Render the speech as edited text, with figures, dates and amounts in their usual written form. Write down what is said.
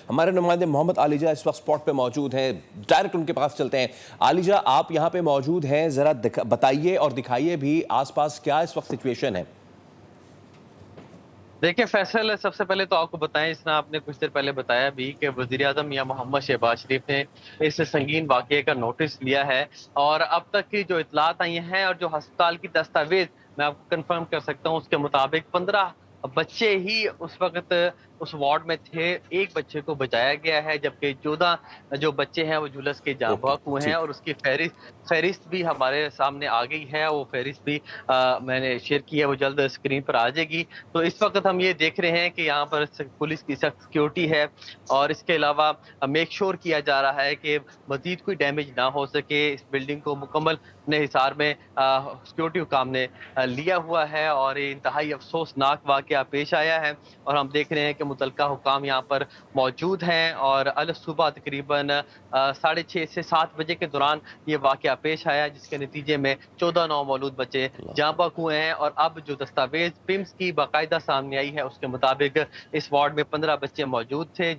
ہمارے نمائندے محمد عالیجہ اس وقت اسپاٹ پہ موجود ہیں، ڈائریکٹ ان کے پاس چلتے ہیں۔ عالیجہ، آپ یہاں پہ موجود ہیں، ذرا بتائیے اور دکھائیے بھی آس پاس کیا اس وقت سچویشن ہے۔ دیکھیں فیصل، سب سے پہلے تو آپ کو بتائیں، اس نے آپ نے کچھ دیر پہلے بتایا بھی کہ وزیر اعظم یا محمد شہباز شریف نے اس سنگین واقعے کا نوٹس لیا ہے، اور اب تک کی جو اطلاعات آئی ہیں اور جو ہسپتال کی دستاویز میں آپ کو کنفرم کر سکتا ہوں، اس کے مطابق 15 بچے ہی اس وقت اس وارڈ میں تھے۔ ایک بچے کو بچایا گیا ہے، جبکہ 14 جو بچے ہیں وہ جھلس کے جاں اوکے، بحق ہوئے ہیں، ٹھیک۔ اور اس کی فہرست بھی ہمارے سامنے آ گئی ہے۔ وہ فہرست بھی میں نے شیئر کی ہے، وہ جلد اسکرین پر آ جائے گی۔ تو اس وقت ہم یہ دیکھ رہے ہیں کہ یہاں پر پولیس کی سخت سیکیورٹی ہے، اور اس کے علاوہ میک شور کیا جا رہا ہے کہ مزید کوئی ڈیمیج نہ ہو سکے۔ اس بلڈنگ کو مکمل اپنے حصار میں سیکیورٹی حکام نے لیا ہوا ہے، اور یہ انتہائی افسوسناک واقعہ پیش آیا ہے، اور ہم دیکھ رہے ہیں کہ متعلقہ حکام یہاں پر موجود ہیں، اور صبح تقریباً 6:30 سے 7 بجے کے دوران یہ واقعہ پیش آیا، جس کے نتیجے میں 14 نومولود بچے جاں بحق ہوئے ہیں۔ اور اب جو دستاویز پمس کی باقاعدہ سامنے آئی ہے، اس کے مطابق اس وارڈ میں 15 بچے موجود تھے،